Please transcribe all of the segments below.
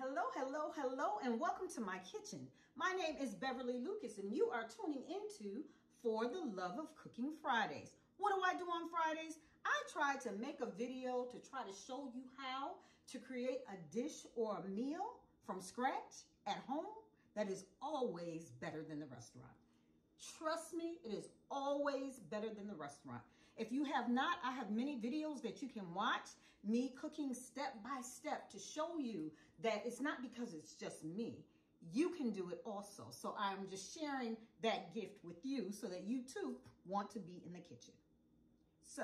Hello, hello, hello, and welcome to my kitchen. My name is Beverly Lucas, and you are tuning into For the Love of Cooking Fridays. What do I do on Fridays? I try to make a video to try to show you how to create a dish or a meal from scratch at home that is always better than the restaurant. Trust me, it is always better than the restaurant. If you have not, I have many videos that you can watch me cooking step by step to show you that it's not because it's just me. You can do it also. So I'm just sharing that gift with you so that you too want to be in the kitchen. So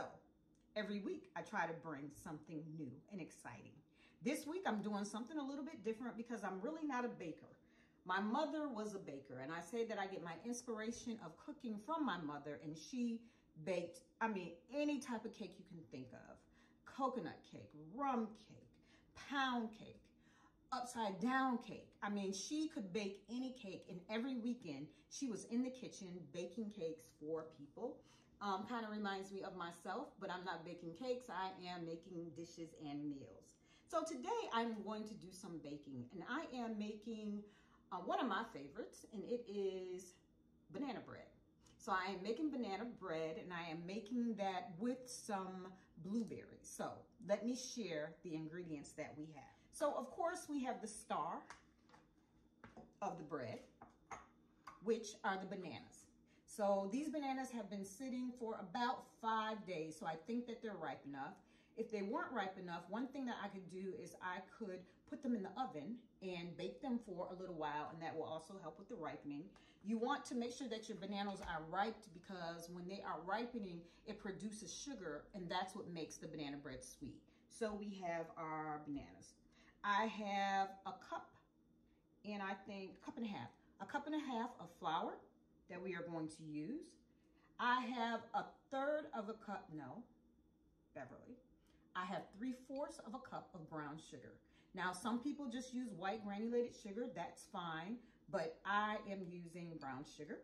every week I try to bring something new and exciting. This week I'm doing something a little bit different because I'm really not a baker. My mother was a baker, and I say that I get my inspiration of cooking from my mother, and she baked, any type of cake you can think of. Coconut cake, rum cake, pound cake, upside down cake. She could bake any cake, and every weekend she was in the kitchen baking cakes for people. Kind of reminds me of myself, but I'm not baking cakes. I am making dishes and meals. So today I'm going to do some baking, and I am making one of my favorites, and it is banana bread. So I am making banana bread, and I am making that with some blueberries. So let me share the ingredients that we have. So of course we have the star of the bread, which are the bananas. So these bananas have been sitting for about 5 days, so I think that they're ripe enough. If they weren't ripe enough, one thing that I could do is I could put them in the oven and bake them for a little while, and that will also help with the ripening. You want to make sure that your bananas are ripe because when they are ripening, it produces sugar, and that's what makes the banana bread sweet. So we have our bananas. I have a cup, and I think a cup and a half of flour that we are going to use. I have a third of a cup, no, Beverly. I have 3/4 of a cup of brown sugar. Now, some people just use white granulated sugar. That's fine, but I am using brown sugar.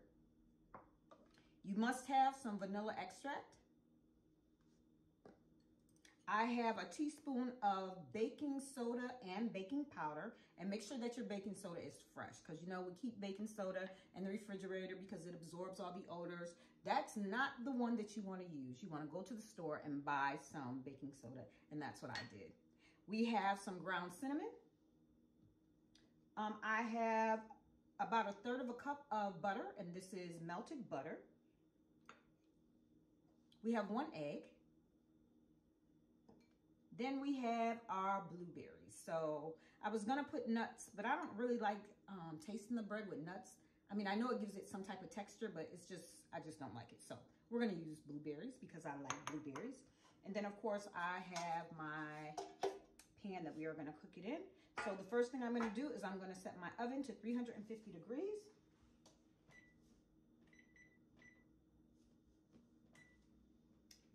You must have some vanilla extract. I have a teaspoon of baking soda and baking powder, and make sure that your baking soda is fresh because we keep baking soda in the refrigerator because it absorbs all the odors. That's not the one that you want to use. You want to go to the store and buy some baking soda, and that's what I did. We have some ground cinnamon. I have about a third of a cup of butter, and this is melted butter. We have 1 egg. Then we have our blueberries. So I was gonna put nuts, but I don't really like tasting the bread with nuts. I know it gives it some type of texture, but I just don't like it. So we're gonna use blueberries because I like blueberries. And then of course I have my pan that we are gonna cook it in. So the first thing I'm gonna do is I'm gonna set my oven to 350 degrees.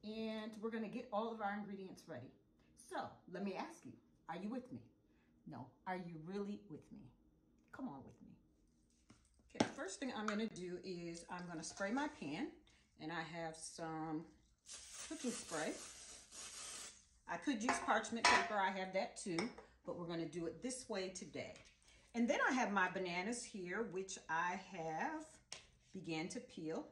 And we're gonna get all of our ingredients ready. So let me ask you, are you with me? No, are you really with me? Come on with me. Okay, the first thing I'm gonna do is I'm gonna spray my pan, and I have some cooking spray. I could use parchment paper, I have that too, but we're gonna do it this way today. And then I have my bananas here, which I have began to peel.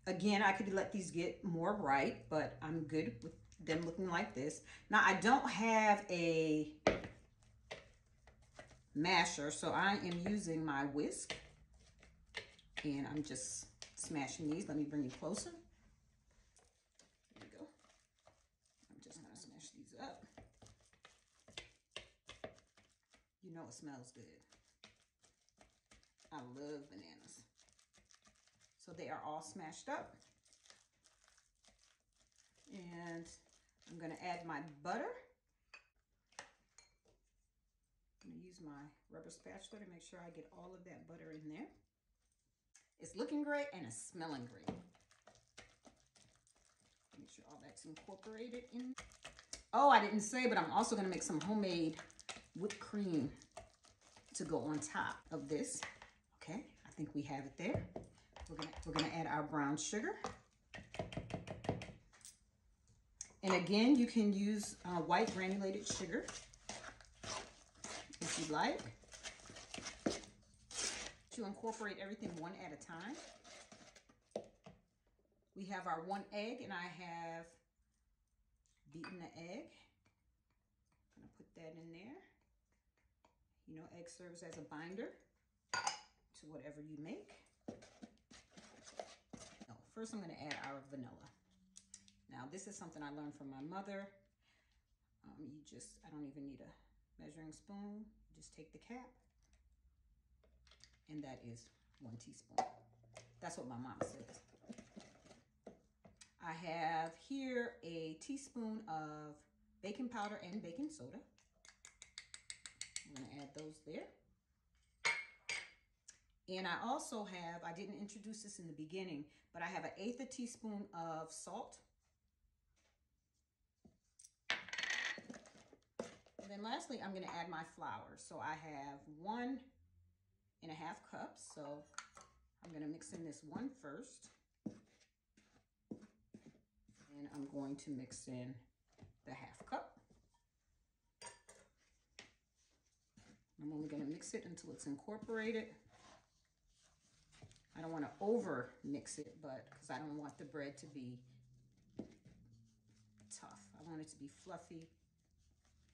Again, I could let these get more ripe, but I'm good with them looking like this. Now, I don't have a masher, so I am using my whisk, and I'm just smashing these. Let me bring you closer. There we go. I'm just gonna smash these up. You know it smells good. I love bananas. So they are all smashed up. And I'm gonna add my butter. I'm gonna use my rubber spatula to make sure I get all of that butter in there. It's looking great and it's smelling great. Make sure all that's incorporated in. Oh, I didn't say, but I'm also gonna make some homemade whipped cream to go on top of this. Okay, I think we have it there. We're gonna add our brown sugar. And again, you can use white granulated sugar if you you like. To incorporate everything one at a time. We have our 1 egg, and I have beaten the egg. I'm gonna put that in there. You know, egg serves as a binder to whatever you make. No, first I'm gonna add our vanilla. Now this is something I learned from my mother. I don't even need a measuring spoon. Just take the cap, and that is 1 teaspoon. That's what my mom says. I have here a teaspoon of baking powder and baking soda. I'm gonna add those there. And I also have, I didn't introduce this in the beginning, but I have 1/8 teaspoon of salt. And then lastly, I'm gonna add my flour. So I have 1½ cups. So I'm gonna mix in this one first. And I'm going to mix in the 1/2 cup. I'm only gonna mix it until it's incorporated. I don't wanna over mix it, because I don't want the bread to be tough. I want it to be fluffy.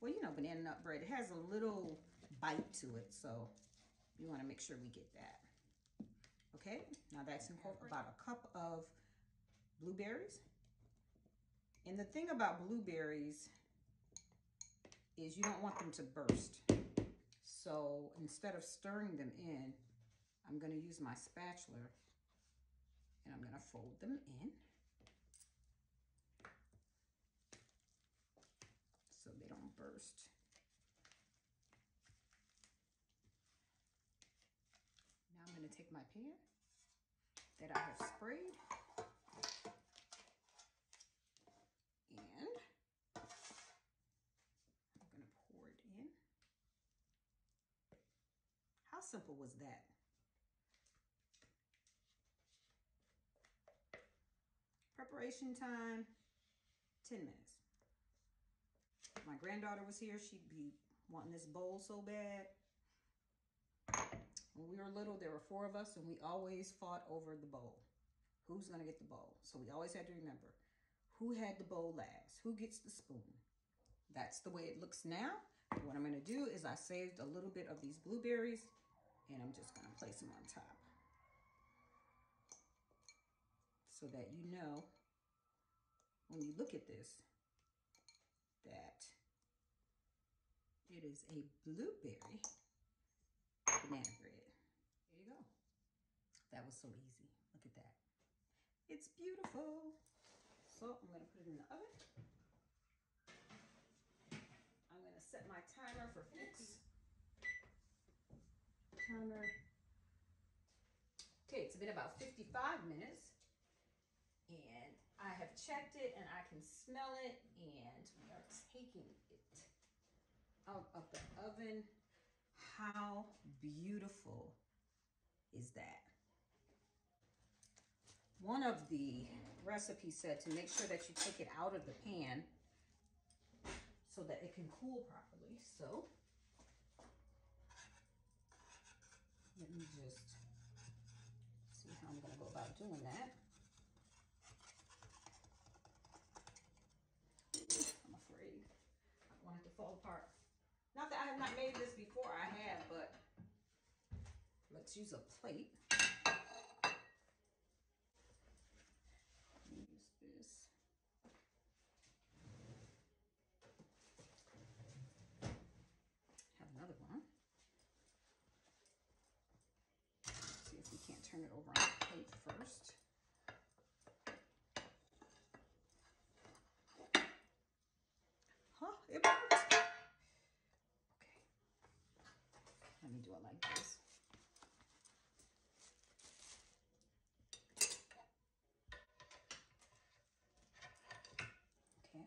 Well, you know, banana nut bread, it has a little bite to it, so you want to make sure we get that. Okay, now that's incorporated. About 1 cup of blueberries. And the thing about blueberries is you don't want them to burst. So instead of stirring them in, I'm going to use my spatula and I'm going to fold them in so they don't burst. Now I'm going to take my pan that I have sprayed and I'm going to pour it in. How simple was that? Preparation time, 10 minutes. If my granddaughter was here, she'd be wanting this bowl so bad. When we were little, there were 4 of us, and we always fought over the bowl. Who's gonna get the bowl? So we always had to remember, who had the bowl last? Who gets the spoon? That's the way it looks now. What I'm gonna do is I saved a little bit of these blueberries, and I'm just gonna place them on top. So that you know, when you look at this, that it is a blueberry banana bread. There you go. That was so easy. Look at that. It's beautiful. So I'm gonna put it in the oven. I'm gonna set my timer for 50. Timer. Okay, it's been about 55 minutes. And I have checked it and I can smell it, and we are taking it out of the oven. How beautiful is that? One of the recipes said to make sure that you take it out of the pan so that it can cool properly. So let me just see how I'm gonna go about doing that. I'm afraid I don't want it to fall apart. Not that I have not made this before, I have, but let's use a plate. Use this. Have another one. See if we can't turn it over on the plate first. Huh, it worked. Okay, let me do it like this. Okay.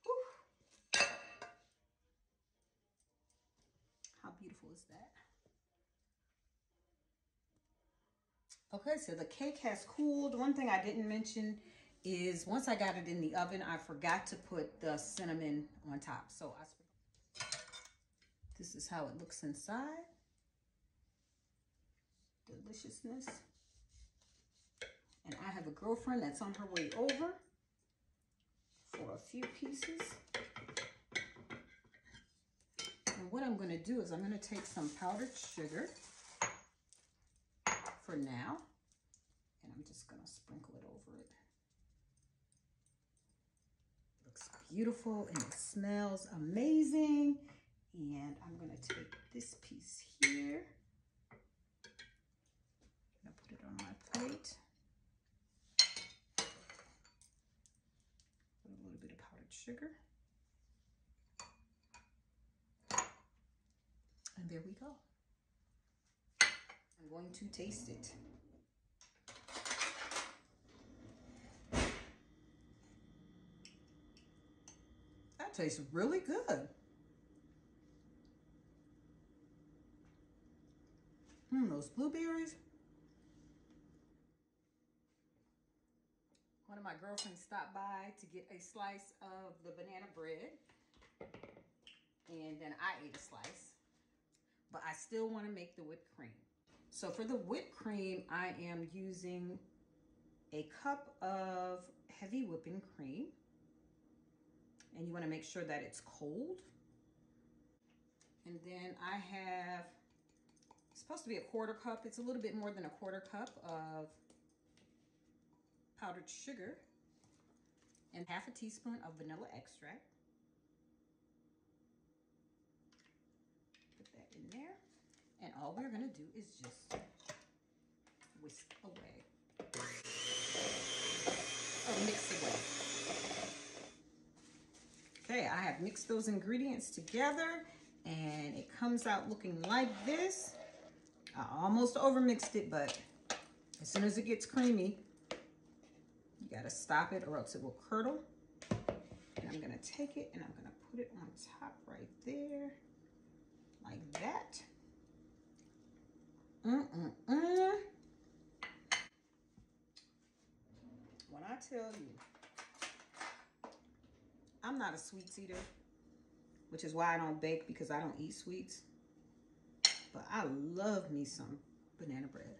Whew. How beautiful is that? Okay, so the cake has cooled. One thing I didn't mention is once I got it in the oven, I forgot to put the cinnamon on top. So This is how it looks inside. Deliciousness. And I have a girlfriend that's on her way over for a few pieces. And what I'm going to do is I'm going to take some powdered sugar for now, and I'm just going to sprinkle it over it. It looks beautiful and it smells amazing. And I'm going to take this piece here. I'm going to put it on my plate. Put a little bit of powdered sugar. And there we go. I'm going to taste it. That tastes really good. Those blueberries. One of my girlfriends stopped by to get a slice of the banana bread. And then I ate a slice. But I still want to make the whipped cream. So for the whipped cream, I am using a cup of heavy whipping cream. And you want to make sure that it's cold. And then I have, it's supposed to be a quarter cup. It's a little bit more than a quarter cup of powdered sugar and half a teaspoon of vanilla extract. Put that in there. And all we're going to do is just whisk away. Or mix away. Okay, I have mixed those ingredients together and it comes out looking like this. I almost overmixed it, but as soon as it gets creamy, you gotta stop it or else it will curdle. And I'm gonna take it and I'm gonna put it on top right there, like that. When I tell you, I'm not a sweets eater, which is why I don't bake, because I don't eat sweets. But I love me some banana bread.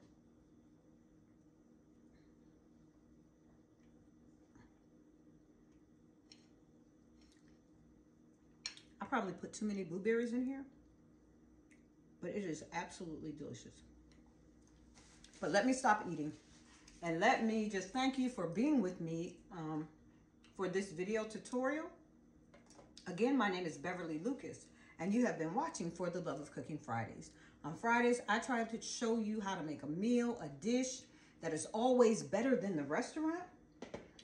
I probably put too many blueberries in here, but it is absolutely delicious. But let me stop eating and let me just thank you for being with me for this video tutorial. Again, my name is Beverly Lucas, and you have been watching For the Love of Cooking Fridays. On Fridays, I try to show you how to make a meal, a dish that is always better than the restaurant.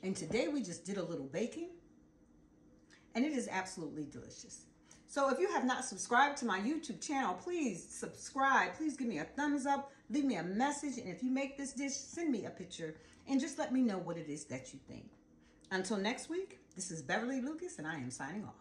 And today we just did a little baking, and it is absolutely delicious. So if you have not subscribed to my YouTube channel, please subscribe. Please give me a thumbs up, leave me a message, and if you make this dish, send me a picture and just let me know what it is that you think. Until next week, this is Beverly Lucas, and I am signing off.